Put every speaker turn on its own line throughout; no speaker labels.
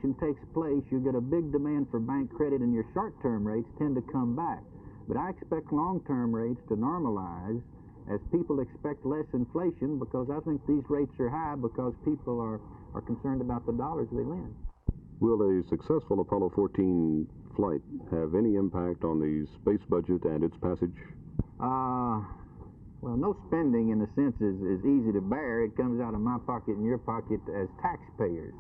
expansion takes place, you get a big demand for bank credit and your short-term rates tend to come back. But I expect long-term rates to normalize as people expect less inflation, because I think these rates are high because people are concerned about the dollars they lend.
Will a successful Apollo 14 flight have any impact on the space budget and its passage?
Well, no spending in a sense is easy to bear. It comes out of my pocket and your pocket as taxpayers.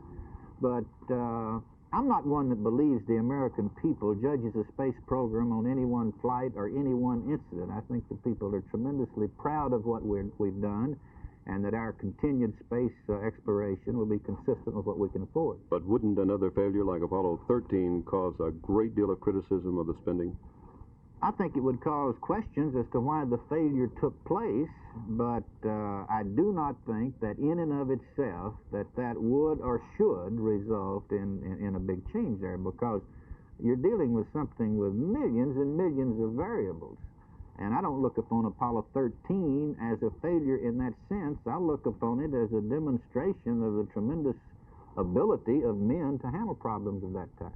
But I'm not one that believes the American people judges a space program on any one flight or any one incident. I think the people are tremendously proud of what we've done, and that our continued space exploration will be consistent with what we can afford.
But wouldn't another failure like Apollo 13 cause a great deal of criticism of the spending?
I think it would cause questions as to why the failure took place, but I do not think that in and of itself that would or should result in a big change there, because you're dealing with something with millions and millions of variables. And I don't look upon Apollo 13 as a failure in that sense. I look upon it as a demonstration of the tremendous ability of men to handle problems of that type.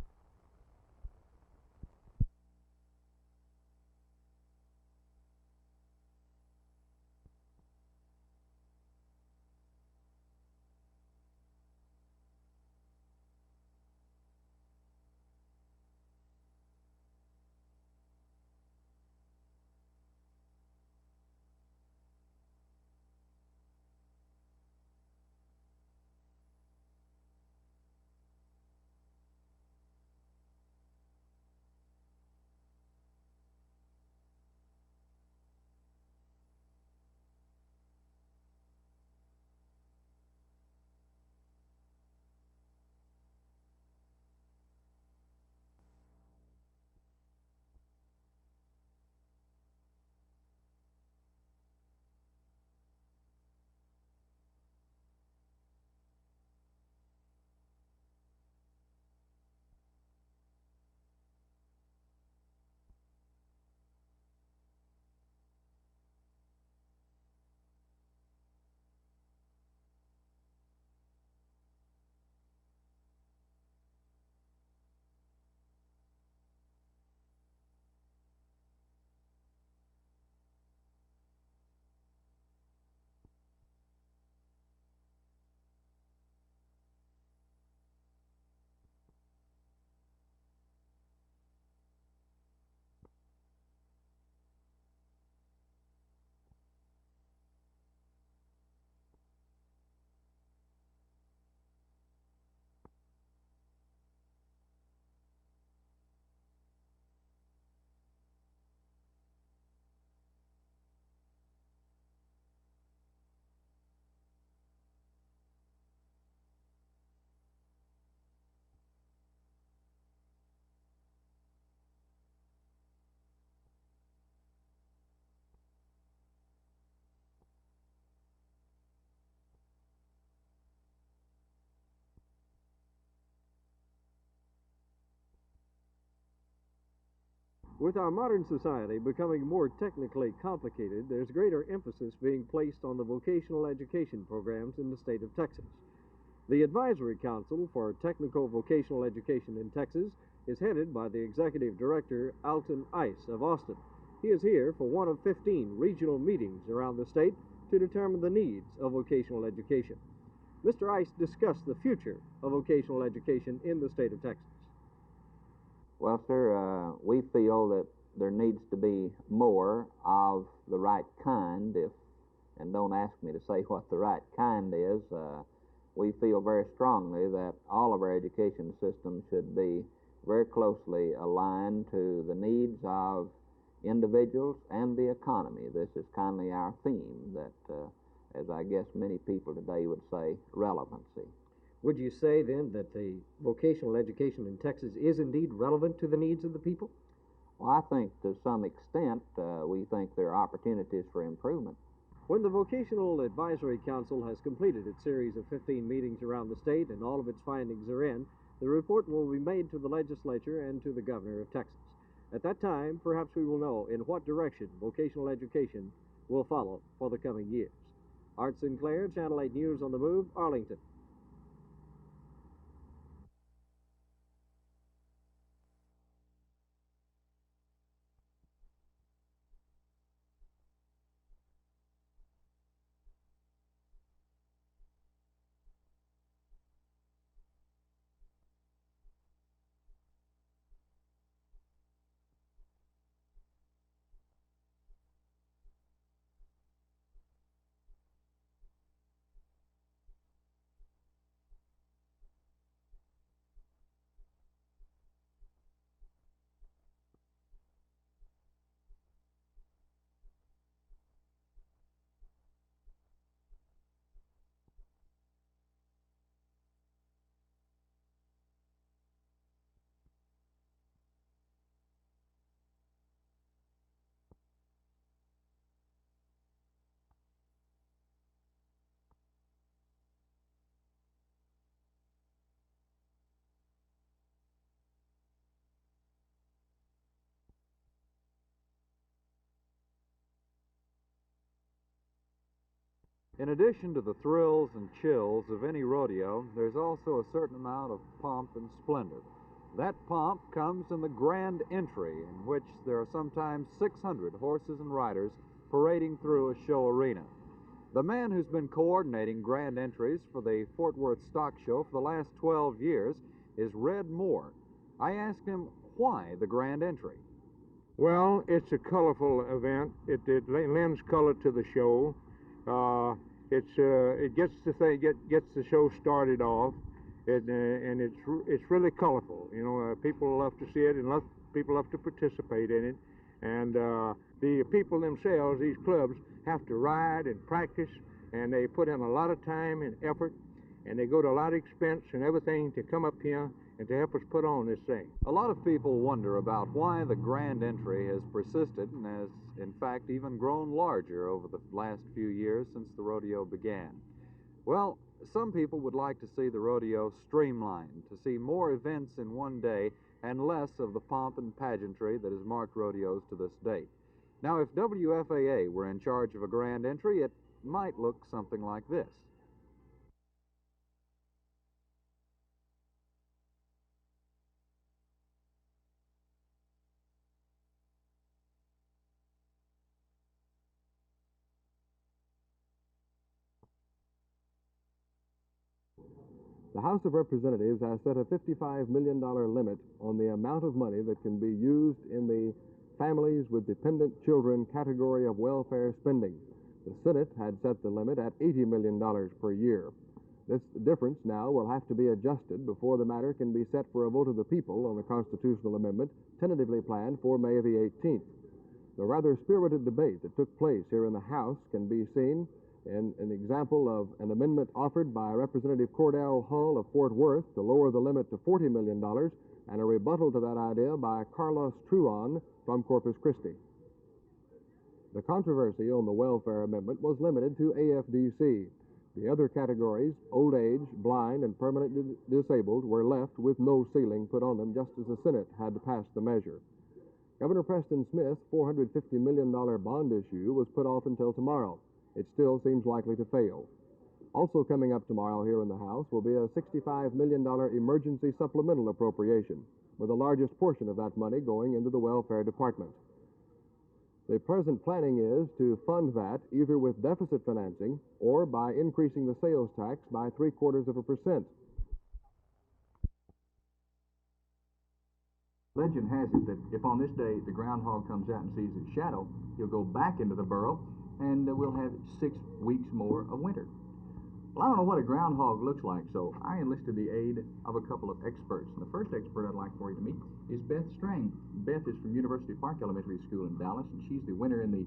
With our modern society becoming more technically complicated, there's greater emphasis being placed on the vocational education programs in the state of Texas. The Advisory Council for Technical Vocational Education in Texas is headed by the Executive Director, Alton Ice of Austin. He is here for one of 15 regional meetings around the state to determine the needs of vocational education. Mr. Ice discussed the future of vocational education in the state of Texas.
Well, sir, we feel that there needs to be more of the right kind, and don't ask me to say what the right kind is. We feel very strongly that all of our education systems should be very closely aligned to the needs of individuals and the economy. This is kindly our theme, that, as I guess many people today would say, relevancy.
Would you say, then, that the vocational education in Texas is indeed relevant to the needs of the people?
Well, I think to some extent we think there are opportunities for improvement.
When the Vocational Advisory Council has completed its series of 15 meetings around the state and all of its findings are in, the report will be made to the legislature and to the governor of Texas. At that time, perhaps we will know in what direction vocational education will follow for the coming years. Art Sinclair, Channel 8 News on the Move, Arlington.
In addition to the thrills and chills of any rodeo, there's also a certain amount of pomp and splendor. That pomp comes in the grand entry, in which there are sometimes 600 horses and riders parading through a show arena. The man who's been coordinating grand entries for the Fort Worth Stock Show for the last 12 years is Red Moore. I asked him why the grand entry.
Well, it's a colorful event. It lends color to the show. It gets the show started off, and it's really colorful. You know, people love to see it, and people love to participate in it. And the people themselves, these clubs, have to ride and practice, and they put in a lot of time and effort, and they go to a lot of expense and everything to come up here and to help us put on this thing.
A lot of people wonder about why the grand entry has persisted and has, in fact, even grown larger over the last few years since the rodeo began. Well, some people would like to see the rodeo streamlined, to see more events in one day and less of the pomp and pageantry that has marked rodeos to this date. Now, if WFAA were in charge of a grand entry, it might look something like this.
The House of Representatives has set a $55 million limit on the amount of money that can be used in the Families with Dependent Children category of welfare spending. The Senate had set the limit at $80 million per year. This difference now will have to be adjusted before the matter can be set for a vote of the people on the constitutional amendment tentatively planned for May the 18th. The rather spirited debate that took place here in the House can be seen in an example of an amendment offered by Representative Cordell Hull of Fort Worth to lower the limit to $40 million, and a rebuttal to that idea by Carlos Truon from Corpus Christi. The controversy on the welfare amendment was limited to AFDC. The other categories, old age, blind, and permanently disabled, were left with no ceiling put on them, just as the Senate had passed the measure. Governor Preston Smith's $450 million bond issue was put off until tomorrow. It still seems likely to fail. Also coming up tomorrow here in the House will be a $65 million emergency supplemental appropriation, with the largest portion of that money going into the Welfare Department. The present planning is to fund that either with deficit financing or by increasing the sales tax by 0.75%.
Legend has it that if on this day the groundhog comes out and sees its shadow, he'll go back into the burrow, and we'll have 6 weeks more of winter. Well, I don't know what a groundhog looks like, so I enlisted the aid of a couple of experts. And the first expert I'd like for you to meet is Beth Strang. Beth is from University Park Elementary School in Dallas, and she's the winner in the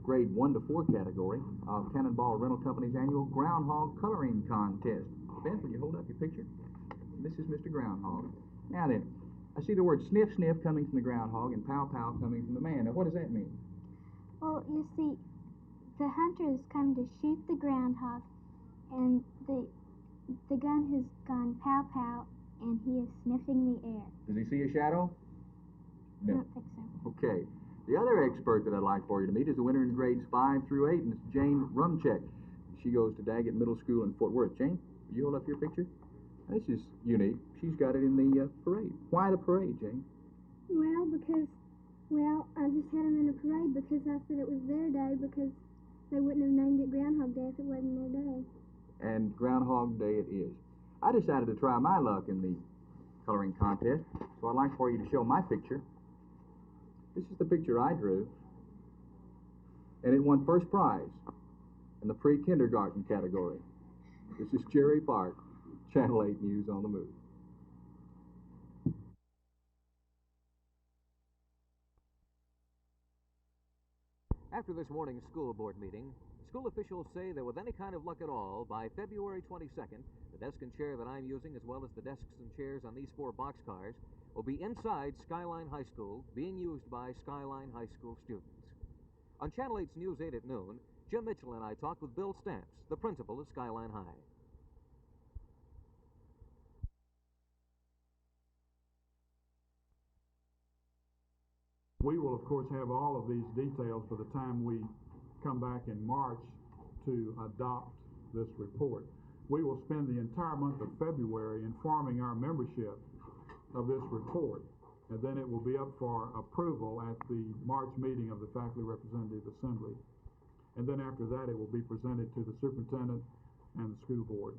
grade 1 to 4 category of Cannonball Rental Company's annual Groundhog Coloring Contest. Beth, will you hold up your picture? This is Mr. Groundhog. Now then, I see the word sniff, sniff coming from the groundhog and pow, pow coming from the man. Now, what does that mean?
Well, you see, the hunters come to shoot the groundhog, and the gun has gone pow pow, and he is sniffing the air.
Does he see a shadow?
No. I don't think so.
Okay. The other expert that I'd like for you to meet is the winner in grades 5 through 8, and it's Jane Rumcheck. She goes to Daggett Middle School in Fort Worth. Jane, will you hold up your picture? This is unique. She's got it in the parade. Why the parade, Jane?
Well, I just had him in the parade because I said it was their day, because they wouldn't have named it Groundhog Day if it wasn't their day.
And Groundhog Day it is. I decided to try my luck in the coloring contest, so I'd like for you to show my picture. This is the picture I drew, and it won first prize in the pre-kindergarten category. This is Cherry Park, Channel 8 News on the Move.
After this morning's school board meeting, school officials say that with any kind of luck at all, by February 22nd, the desk and chair that I'm using, as well as the desks and chairs on these 4 boxcars, will be inside Skyline High School, being used by Skyline High School students. On Channel 8's News 8 at noon, Jim Mitchell and I talked with Bill Stamps, the principal of Skyline High.
We will, of course, have all of these details by the time we come back in March to adopt this report. We will spend the entire month of February informing our membership of this report, and then it will be up for approval at the March meeting of the Faculty Representative Assembly. And then after that, it will be presented to the superintendent and the school board.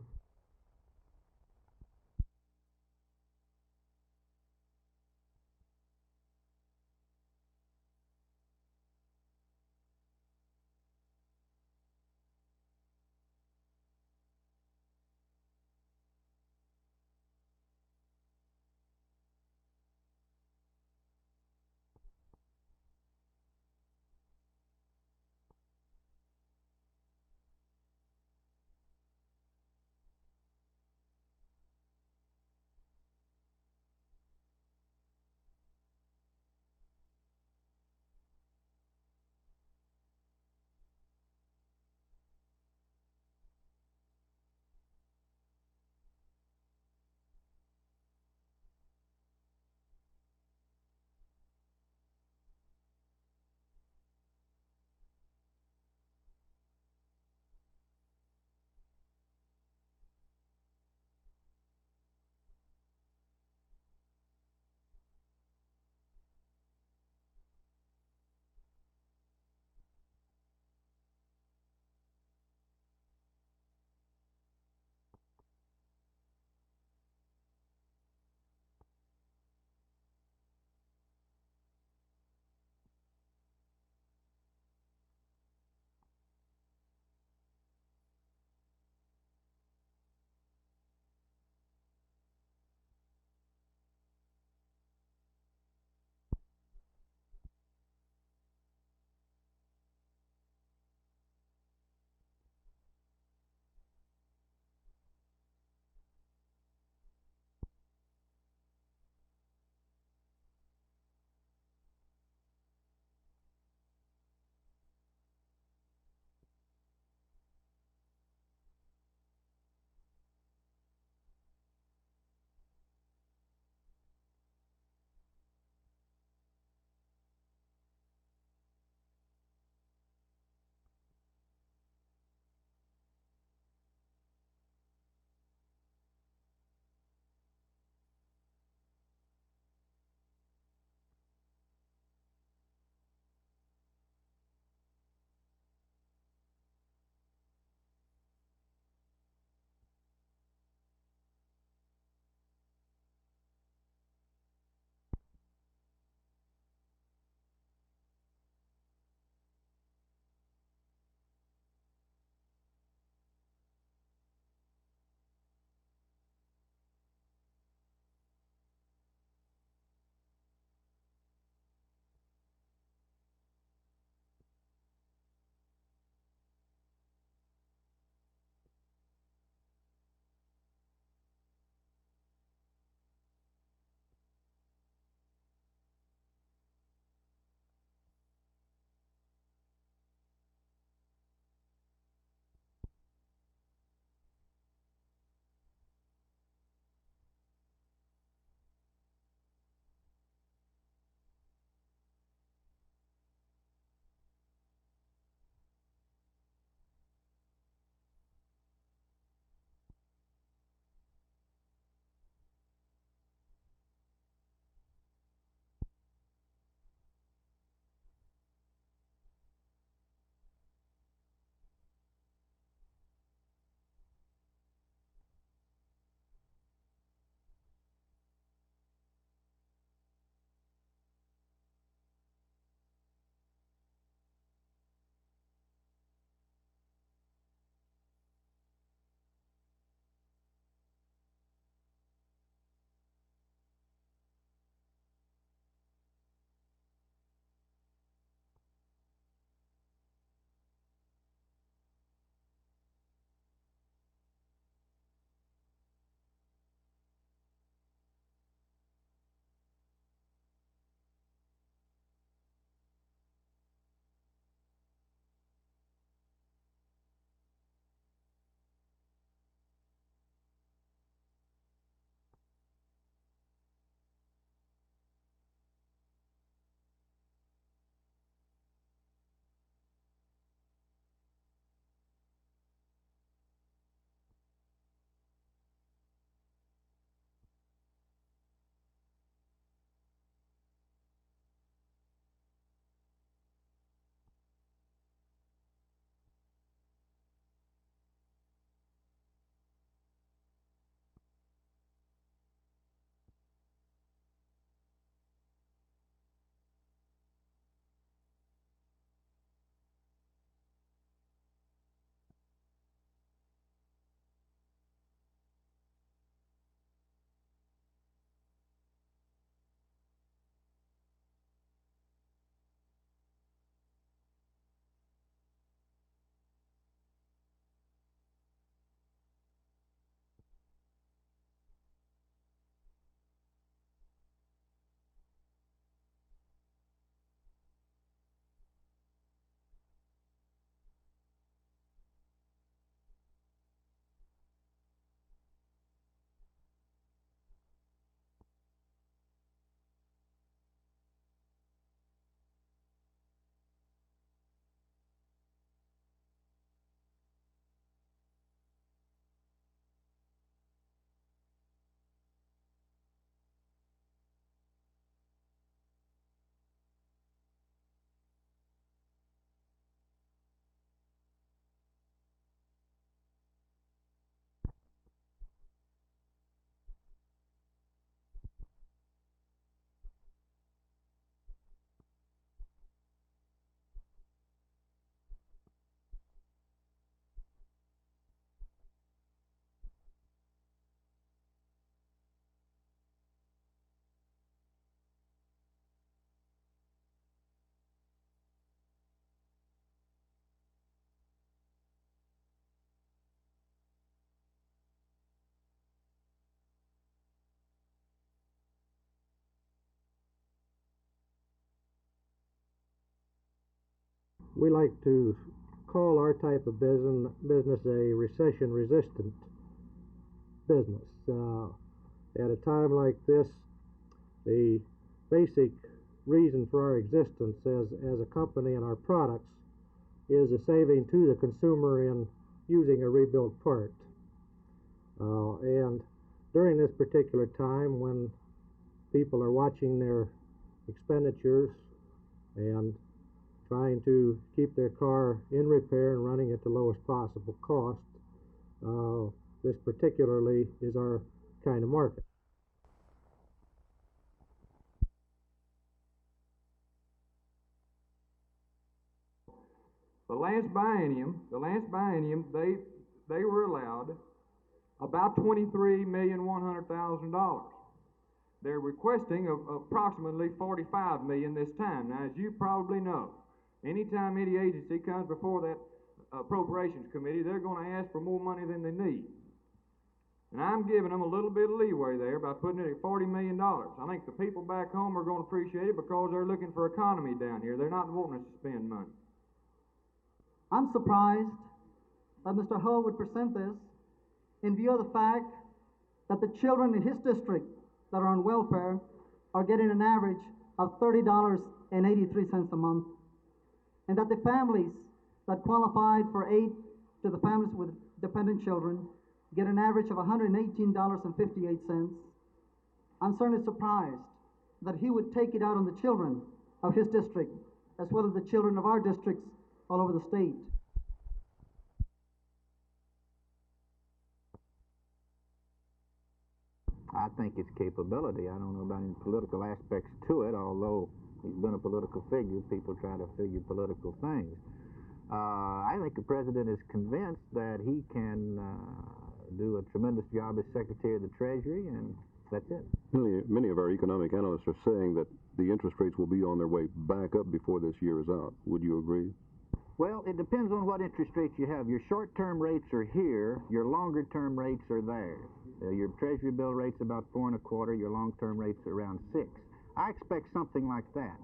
we like to call our type of business a recession-resistant business. At a time like this, the basic reason for our existence as a company and our products is a saving to the consumer in using a rebuilt part. And during this particular time, when people are watching their expenditures and trying to keep their car in repair and running at the lowest possible cost, this particularly is our kind of market.
The last biennium, they were allowed about $23,100,000. They're requesting approximately $45 million this time. Now, as you probably know, anytime any agency comes before that appropriations committee, they're going to ask for more money than they need. And I'm giving them a little bit of leeway there by putting it at $40 million. I think the people back home are going to appreciate it because they're looking for economy down here. They're not wanting us to spend money.
I'm surprised that Mr. Hull would present this in view of the fact that the children in his district that are on welfare are getting an average of $30.83 a month, and that the families that qualified for aid to the families with dependent children get an average of $118.58. I'm certainly surprised that he would take it out on the children of his district as well as the children of our districts all over the state.
I think it's capability. I don't know about any political aspects to it, although he's been a political figure. People try to figure political things. I think the president is convinced that he can do a tremendous job as Secretary of the Treasury, and that's it.
Many of our economic analysts are saying that the interest rates will be on their way back up before this year is out. Would you agree?
Well, it depends on what interest rates you have. Your short-term rates are here. Your longer-term rates are there. Your Treasury bill rate's about 4 1/4. Your long-term rate's around 6. I expect something like that.